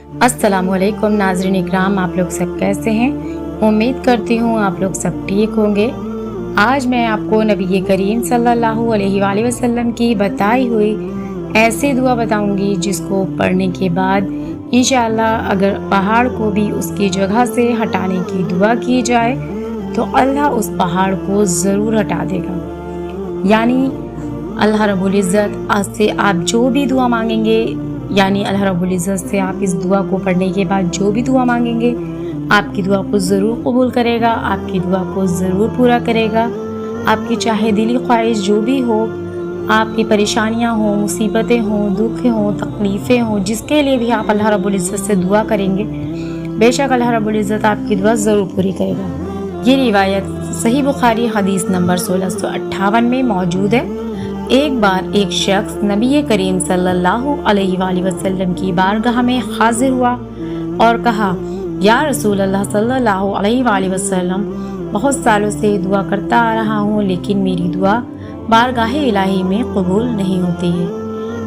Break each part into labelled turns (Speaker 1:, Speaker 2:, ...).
Speaker 1: अस्सलामु अलैकुम नाज़रीन इकराम, आप लोग सब कैसे हैं? उम्मीद करती हूँ आप लोग सब ठीक होंगे। आज मैं आपको नबी करीम सल्लल्लाहु अलैहि वसल्लम की बताई हुई ऐसी दुआ बताऊंगी जिसको पढ़ने के बाद इंशाअल्लाह अगर पहाड़ को भी उसकी जगह से हटाने की दुआ की जाए तो अल्लाह उस पहाड़ को ज़रूर हटा देगा। यानी अल्लाह रब्बुल इज़्ज़त आज से आप जो भी दुआ मांगेंगे, यानी अल्लाह रब्बुल इज़्ज़त से आप इस दुआ को पढ़ने के बाद जो भी दुआ मांगेंगे आपकी दुआ को ज़रूर कबूल करेगा, आपकी दुआ को ज़रूर पूरा करेगा। आपकी चाहे दिली ख्वाहिश जो भी हो, आपकी परेशानियां हों, मुसीबतें हों, दुख हों, तकलीफ़ें हों, जिसके लिए भी आप अल्लाह रब्बुल इज़्ज़त से दुआ करेंगे, बेशक अल्लाह रब्बुल इज़्ज़त आपकी दुआ ज़रूर पूरी करेगा। ये रिवायत सही बुखारी हदीस नंबर 1658 में मौजूद है। एक बार एक शख्स नबी करीम सल्लल्लाहु अलैहि वसल्लम की बारगाह में हाजिर हुआ और कहा, या रसूल अल्लाह सल्लल्लाहु अलैहि वसल्लम, बहुत सालों से दुआ करता आ रहा हूँ लेकिन मेरी दुआ बारगाह इलाही में कबूल नहीं होती है।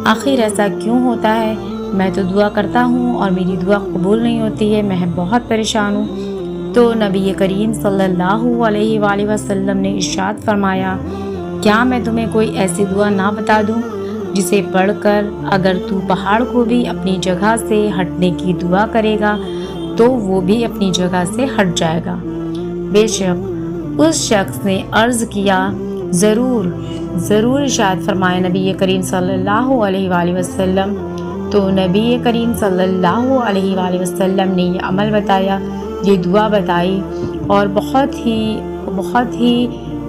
Speaker 1: आखिर ऐसा क्यों होता है? मैं तो दुआ करता हूँ और मेरी दुआ कबूल नहीं होती है, मैं बहुत परेशान हूँ। तो नबी करीम सल्लल्लाहु अलैहि वसल्लम ने इरशाद फरमाया, क्या मैं तुम्हें कोई ऐसी दुआ ना बता दूं जिसे पढ़कर अगर तू पहाड़ को भी अपनी जगह से हटने की दुआ करेगा तो वो भी अपनी जगह से हट जाएगा। बेशक उस शख्स ने अर्ज़ किया, ज़रूर इरशाद फरमाया नबी करीम सल्लल्लाहु अलैहि वसल्लम। तो नबी करीम सल्लल्लाहु अलैहि वसल्लम ने ये अमल बताया, ये दुआ बताई और बहुत ही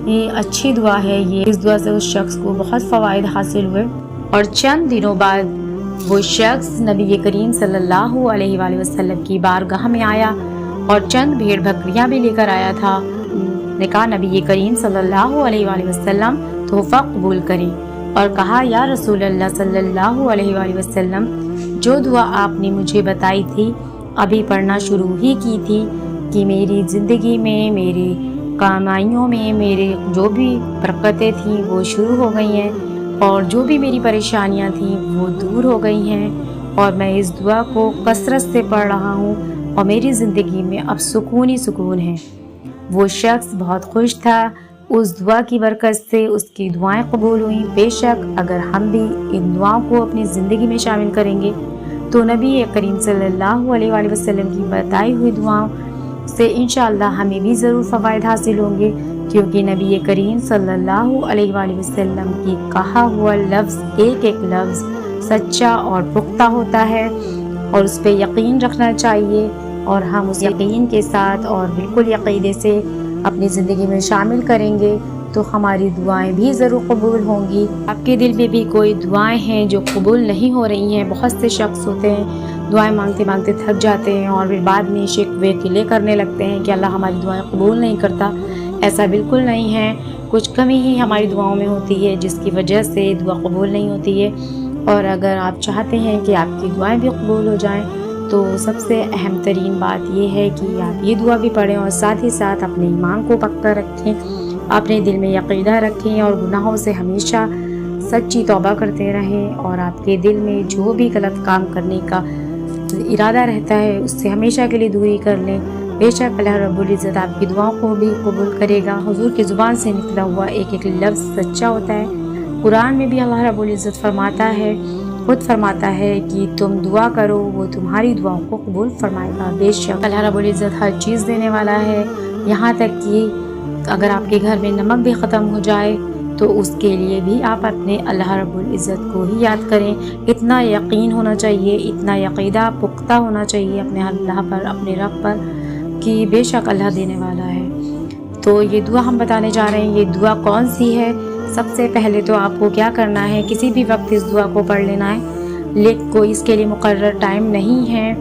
Speaker 1: ये अच्छी दुआ है। ये इस दुआ से उस शख्स को बहुत फ़वाइद हासिल हुए और चंद दिनों बाद वो शख्स नबी करीम सल्लल्लाहु अलैहि वसल्लम की बारगाह में आया और चंद भेड़ बकरियां भी लेकर आया था। ने कहा, नबी करीम सल्लल्लाहु अलैहि वसल्लम तोहफ़ा कबूल करें और कहा, या रसूल अल्लाह सल्लल्लाहु अलैहि वसल्लम, जो दुआ आपने मुझे बताई थी अभी पढ़ना शुरू ही की थी कि मेरी ज़िंदगी में, मेरी कमाइयों में, मेरे जो भी बरकतें थी वो शुरू हो गई हैं और जो भी मेरी परेशानियां थी वो दूर हो गई हैं और मैं इस दुआ को कसरत से पढ़ रहा हूँ और मेरी ज़िंदगी में अब सुकून ही सुकून है। वो शख्स बहुत खुश था। उस दुआ की बरकत से उसकी दुआएं कबूल हुई। बेशक अगर हम भी इन दुआओं को अपनी ज़िंदगी में शामिल करेंगे तो नबी करीम सल्लल्लाहु अलैहि वसल्लम की बताई हुई दुआओं से इंशाअल्लाह हमें भी ज़रूर फ़वाइद हासिल होंगे, क्योंकि नबी करीम सल्लल्लाहु अलैहि वसल्लम की कहा हुआ लफ्ज़ एक एक लफ्ज़ सच्चा और पुख्ता होता है और उस पर यकीन रखना चाहिए और हम उस यकीन के साथ और बिल्कुल यकीने से अपनी ज़िंदगी में शामिल करेंगे तो हमारी दुआएं भी ज़रूर कबूल होंगी। आपके दिल में भी कोई दुआएं हैं जो कबूल नहीं हो रही हैं? बहुत से शख्स होते हैं दुआएं मांगते मांगते थक जाते हैं और फिर बाद में शिकवे गिले करने लगते हैं कि अल्लाह हमारी दुआएं कबूल नहीं करता। ऐसा बिल्कुल नहीं है। कुछ कमी ही हमारी दुआओं में होती है जिसकी वजह से दुआ कबूल नहीं होती है। और अगर आप चाहते हैं कि आपकी दुआएं भी कबूल हो जाएं तो सबसे अहम तरीन बात यह है कि आप ये दुआ भी पढ़ें और साथ ही साथ अपने ईमान को पक्का रखें, अपने दिल में यकीदा रखें और गुनाहों से हमेशा सच्ची तौबा करते रहें और आपके दिल में जो भी गलत काम करने का इरादा रहता है उससे हमेशा के लिए दूरी कर लें। बेशक अल्लाह रब्बुल इज़्ज़त आपकी दुआओं को भी कबूल करेगा। हुजूर की ज़ुबान से निकला हुआ एक एक लफ्ज़ सच्चा होता है। कुरान में भी अल्लाह रब्बुल इज़्ज़त खुद फरमाता है कि तुम दुआ करो वो तुम्हारी दुआओं को कबूल फरमाएगा। बेशक अल्लाह रब्बुल इज़्ज़त हर चीज़ देने वाला है। यहाँ तक कि अगर आपके घर में नमक भी ख़त्म हो जाए तो उसके लिए भी आप अपने अल्लाह रब्बुल इज़्ज़त को ही याद करें। इतना यकीन होना चाहिए, इतना यकीदा पुख्ता होना चाहिए अपने अल्लाह पर, अपने रब पर कि बेशक अल्लाह देने वाला है। तो ये दुआ हम बताने जा रहे हैं। ये दुआ कौन सी है? सबसे पहले तो आपको क्या करना है, किसी भी वक्त इस दुआ को पढ़ लेना है, लेकिन कोई इसके लिए मुकर्रर टाइम नहीं है।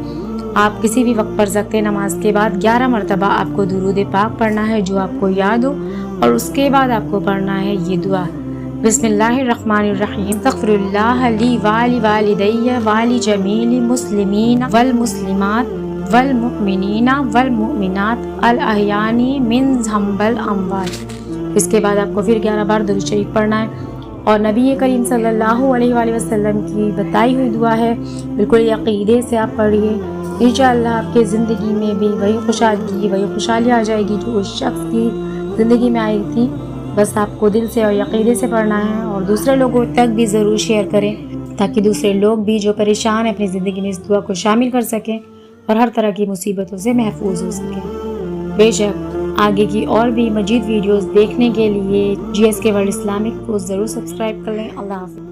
Speaker 1: आप किसी भी वक्त पढ़ सकते हैं। नमाज के बाद 11 मरतबा आपको दुरूद पाक पढ़ना है जो आपको याद हो और उसके बाद आपको पढ़ना है ये दुआ, बिस्मिल्लाहिर्रहमानिर्रहीम, अस्तगफिरुल्लाह ली वाली वालिदैया वाली जमील मुस्लिमीन वल मुस्लिमात वल मुमिनीना वल मुमिनात अल अहयानी मिन ज़म्बल अमवात। इसके बाद आपको फिर 11 बार दुरूद शरीफ पढ़ना है और नबी करीम सल्लल्लाहु अलैहि वसल्लम की बताई हुई दुआ है। बिल्कुल यकीदे से आप पढ़िए, انشاءاللہ آپ کے زندگی میں بھی وہی خوشحالی وہی خوشحالی آ جائے گی جو اس شخص کی زندگی میں آئی تھی۔ بس آپ کو دل سے اور عقیدے سے پڑھنا ہے اور دوسرے لوگوں تک بھی ضرور شیئر کریں تاکہ دوسرے لوگ بھی جو پریشان ہیں اپنی زندگی میں اس دعا کو شامل کر سکیں اور ہر طرح کی مصیبتوں سے محفوظ ہو سکیں۔ بے شک آگے کی اور بھی مزید ویڈیوز دیکھنے کے لیے GSK ورلڈ اسلامک کو ضرور سبسکرائب کر لیں۔ اللہ حافظ۔